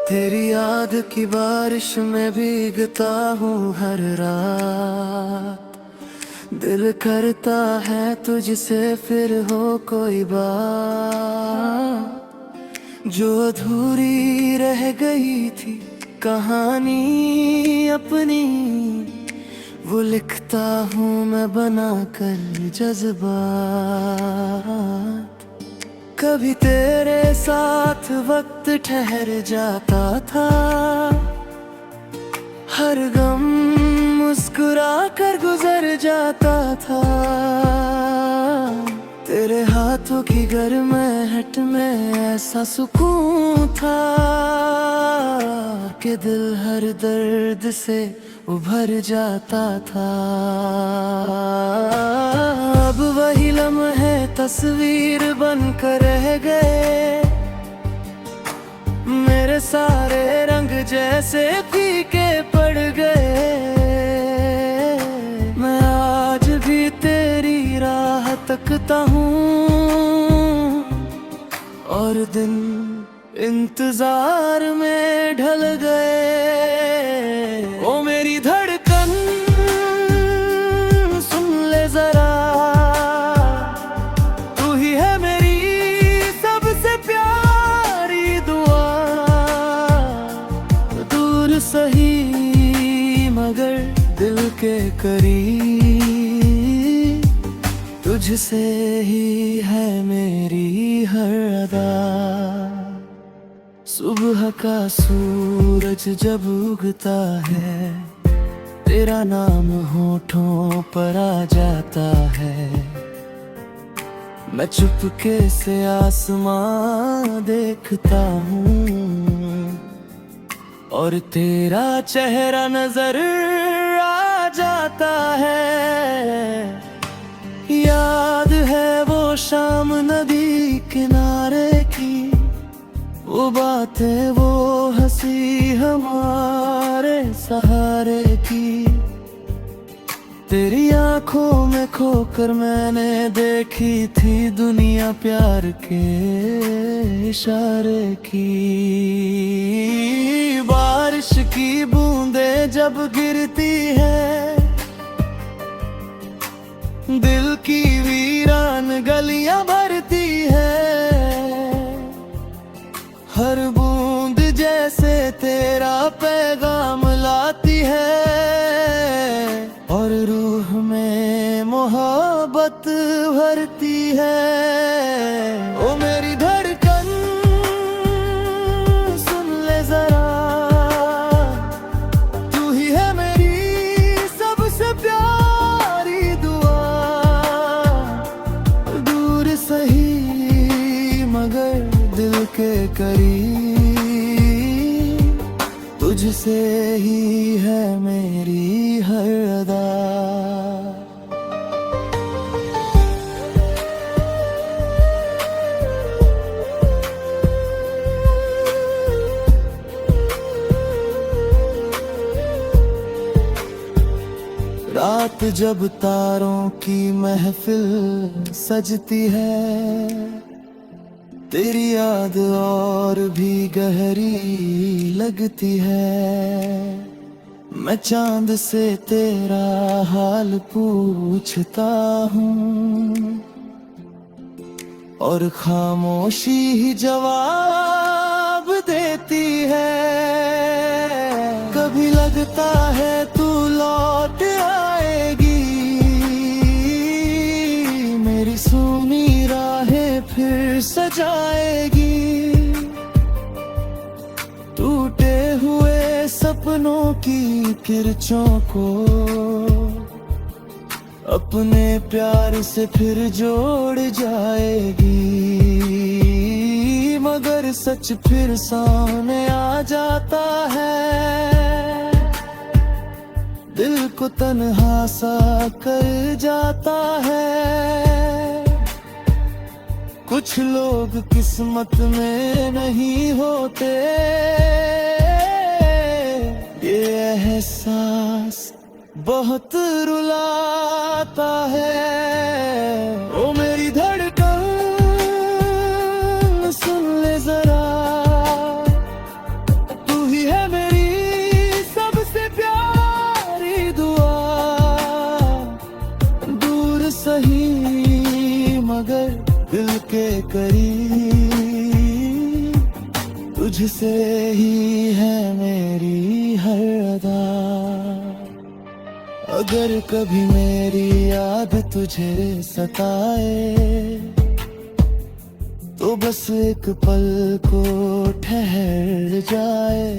तेरी याद की बारिश में भीगता हूँ हर रात। दिल करता है तुझसे फिर हो कोई बात जो अधूरी रह गई थी। कहानी अपनी वो लिखता हूँ मैं बना कर जज्बात। कभी तेरे साथ वक्त ठहर जाता था, हर गम मुस्कुरा कर गुजर जाता था। तेरे हाथों की गर्माहट में ऐसा सुकून था कि दिल हर दर्द से उभर जाता था। अब वही लम्हे तस्वीर बनकर रह गए, मेरे सारे रंग जैसे फीके पड़ गए। मैं आज भी तेरी राह तकता हूँ और दिन इंतजार में ढल गए। ओ मेरी धड़कन सुन ले जरा, तू ही है मेरी सबसे प्यारी दुआ। दूर सही मगर दिल के करीब, तुझसे ही है मेरी हर अदा। सुबह का सूरज जब उगता है, तेरा नाम होठों पर आ जाता है। मैं चुपके से आसमां देखता हूँ और तेरा चेहरा नजर आ जाता है। याद है वो शाम नदी किनारे की, वो बातें वो हंसी हमारे सहारे की। तेरी आंखों में खोकर मैंने देखी थी दुनिया प्यार के इशारे की। बारिश की बूंदें जब गिरती है, दिल की वीरान गलियां भरती है। हर बूंद जैसे तेरा पैगाम लाती है और रूह में मोहब्बत भरती है। ओ मेरी धड़कन सुन ले जरा, तू ही है मेरी सबसे प्यारी दुआ। दूर सही मगर दिल के करीब, तुझसे ही है मेरी हर अदा। रात जब तारों की महफिल सजती है, तेरी याद और भी गहरी लगती है। मैं चांद से तेरा हाल पूछता हूँ और खामोशी ही जवाब देती है। कभी लगता है तू लौट आएगी, मेरी सूनी राहें फिर सजाएगी। टूटे हुए सपनों की किरचों को अपने प्यार से फिर जोड़ जाएगी। मगर सच फिर सामने आ जाता है, दिल को तन्हा सा कर जाता है। कुछ लोग किस्मत में नहीं होते, ये एहसास बहुत रुलाता है। ओ मेरी धड़कन सुन ले जरा, तुझसे ही है मेरी हर अदा। अगर कभी मेरी याद तुझे सताए तो बस एक पल को ठहर जाए।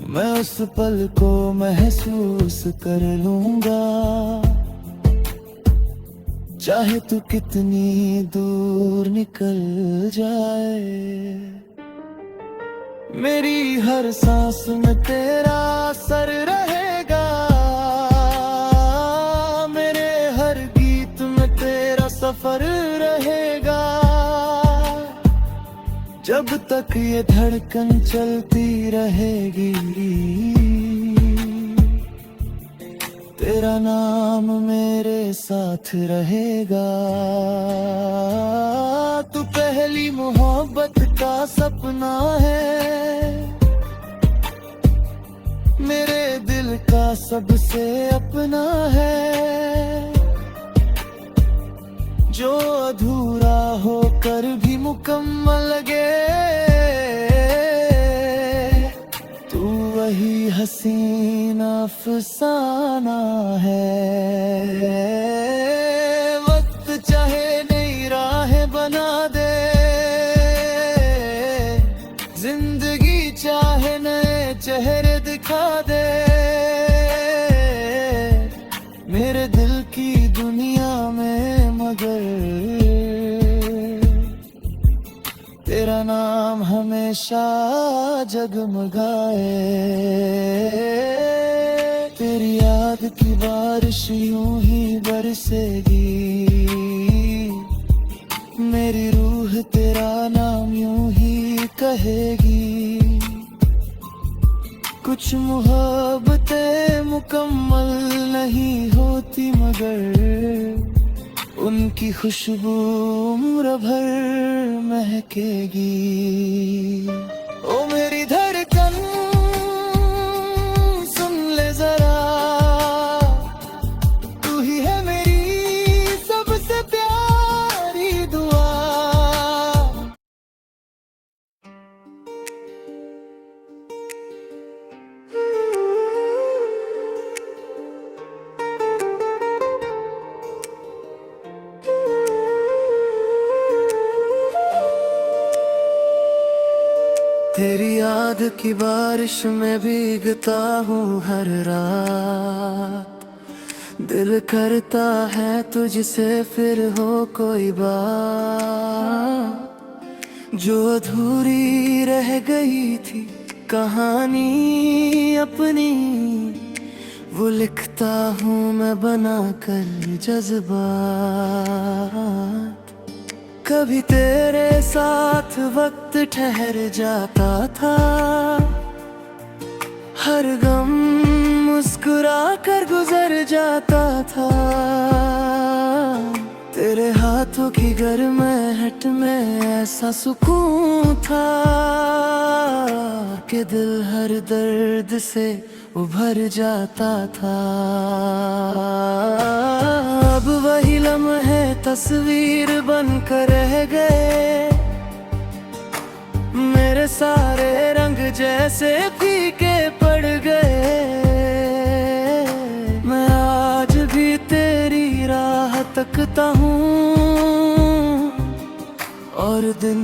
मैं उस पल को महसूस कर लूंगा, चाहे तू कितनी दूर निकल जाए। मेरी हर सांस में तेरा असर रहेगा, मेरे हर गीत में तेरा सफर रहेगा। जब तक ये धड़कन चलती रहेगी, तेरा नाम मेरे साथ रहेगा। तू पहली मोहब्बत का सपना है, मेरे दिल का सबसे अपना है। जो अधूरा होकर भी मुकम्मल लगे, तू वही हसीना अफसाना है। वक्त चाहे नई राहें बना दे, जिंदगी चाहे नए चेहरे दिखा दे। मेरे दिल की दुनिया में मगर तेरा नाम हमेशा जगमगाए। तेरी याद की बारिश यूं ही बरसेगी, मेरी रूह तेरा नाम यूं ही कहेगी। कुछ मोहब्बतें मुकम्मल नहीं होती, मगर उनकी खुशबू उम्र भर महकेगी। ओ मेरी धड़कन सुन ले जरा, तू ही है मेरी सबसे प्यारी दुआ। तेरी याद की बारिश में भीगता हूँ हर रात। दिल करता है तुझसे फिर हो कोई बात, जो अधूरी रह गई थी कहानी अपनी। वो लिखता हूँ मैं बना कर जज्बात। कभी तेरे साथ वक्त ठहर जाता था, हर गम मुस्कुरा कर गुजर जाता था। तेरे हाथों की गर्माहट में ऐसा सुकून था कि दिल हर दर्द से उभर जाता था। अब वही लम्हे तस्वीर बनकर रह गए, मेरे सारे रंग जैसे फीके पड़ गए। मैं आज भी तेरी राह तकता हूँ, और दिन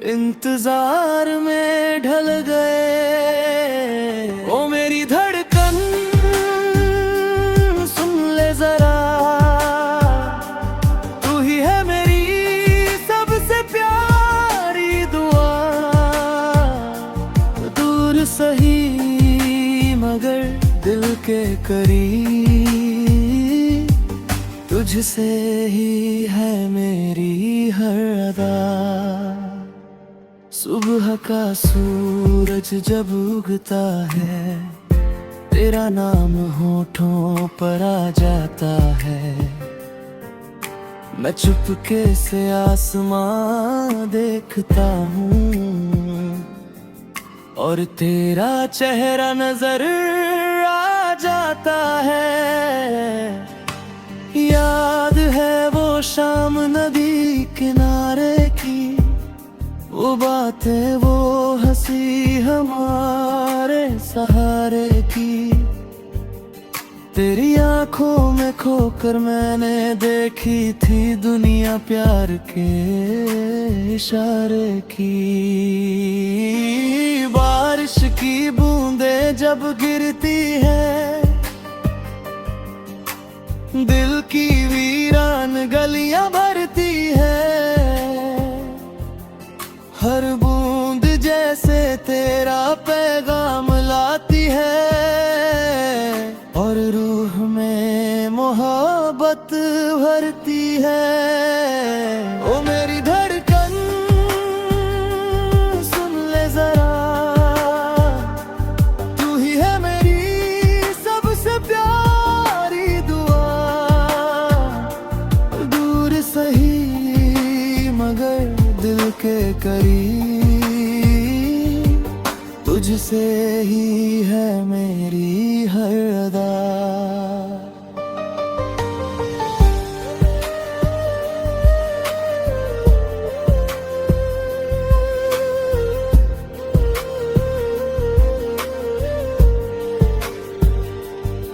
इंतजार में ढल गए। ओ मेरी धड़कन सुन ले जरा, तू ही है मेरी सबसे प्यारी दुआ। दूर सही मगर दिल के करीब, तुझसे ही है मेरी हर अदा। सुबह का सूरज जब उगता है, तेरा नाम होठों पर आ जाता है। मैं चुपके से आसमां देखता हूँ, और तेरा चेहरा नजर आ जाता है। याद है वो शाम नदी किनारे की, वो बात बातें वो हंसी हमारे सहारे की, तेरी आंखों में खोकर मैंने देखी थी दुनिया प्यार के इशारे की। बारिश की बूंदें जब गिरती है, दिल की वीरान गलियां भरती है, हर बूंद जैसे तेरा पैगाम लाती है, और रूह में मोहब्बत भरती है। ओ मेरी धड़कन सुन ले जरा, तू ही है मेरी सबसे प्यारी दुआ, दूर सही मगर दिल के करीब, तुझसे ही है मेरी हर अदा।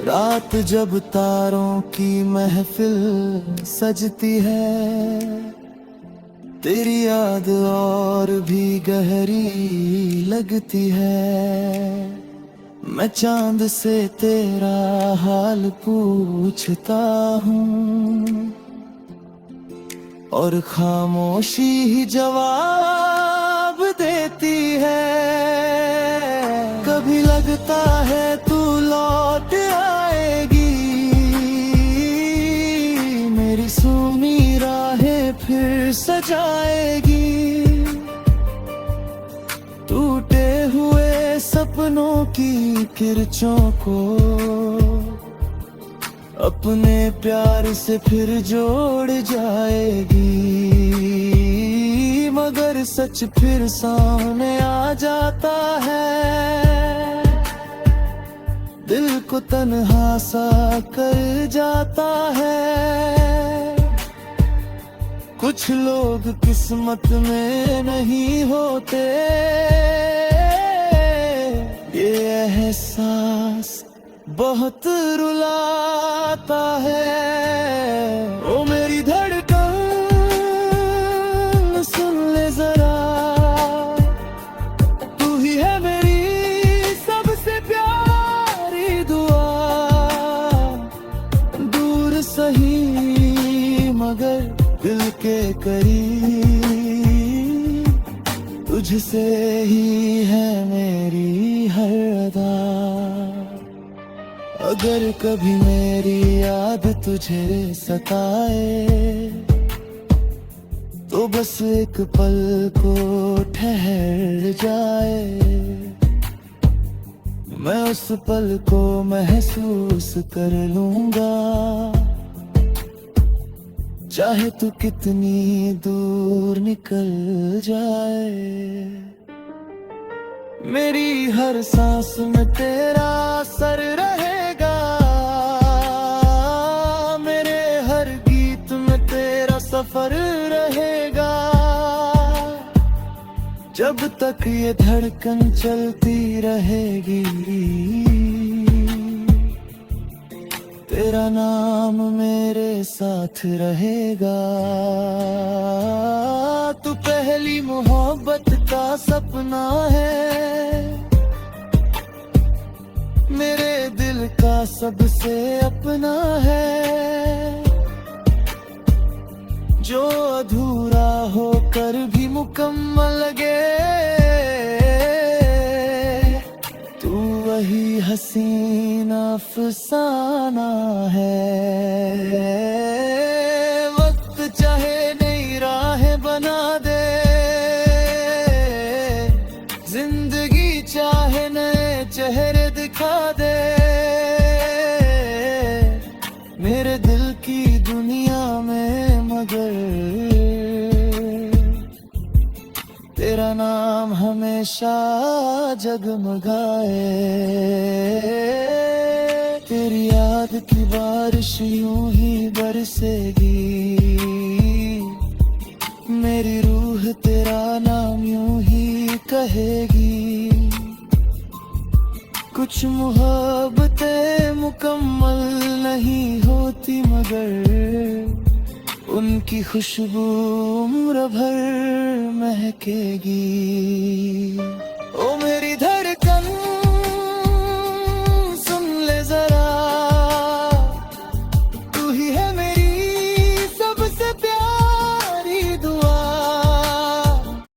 रात जब तारों की महफिल सजती है, तेरी याद और भी गहरी लगती है। मैं चांद से तेरा हाल पूछता हूँ, और खामोशी ही जवाब देती है। कभी लगता है तू लौट आएगी, मेरी सूनी राहें फिर सजाएगी, टूटे हुए सपनों की किरचों को अपने प्यार से फिर जोड़ जाएगी। मगर सच फिर सामने आ जाता है, दिल को तन्हा सा कर जाता है। कुछ लोग किस्मत में नहीं होते, ये एहसास बहुत रुलाता है। ओ मेरी धड़कन सुन ले जरा, तू ही है मेरी सबसे प्यारी दुआ, दूर सही मगर दिल के करीब, तुझसे ही है मेरी हर अदा। अगर कभी मेरी याद तुझे सताए, तो बस एक पल को ठहर जाए, मैं उस पल को महसूस कर लूंगा, चाहे तू कितनी दूर निकल जाए। मेरी हर सांस में तेरा असर रहेगा, मेरे हर गीत में तेरा सफर रहेगा। जब तक ये धड़कन चलती रहेगी, तेरा नाम मेरे साथ रहेगा। तू पहली मोहब्बत का सपना है, मेरे दिल का सबसे अपना है, जो अधूरा होकर भी मुकम्मल लगे। तू वही हसीना अफसाना है, वक्त चाहे नई राहें बना दे, जिंदगी चाहे नए चेहरे दिखा दे, मेरे दिल की दुनिया में मगर तेरा नाम हमेशा जगमगाए। तेरी याद की बारिश यूं ही बरसेगी, मेरी रूह तेरा नाम यूं ही रहेगी। कुछ मोहब्बतें मुकम्मल नहीं होती मगर उनकी खुशबू उम्र भर महकेगी।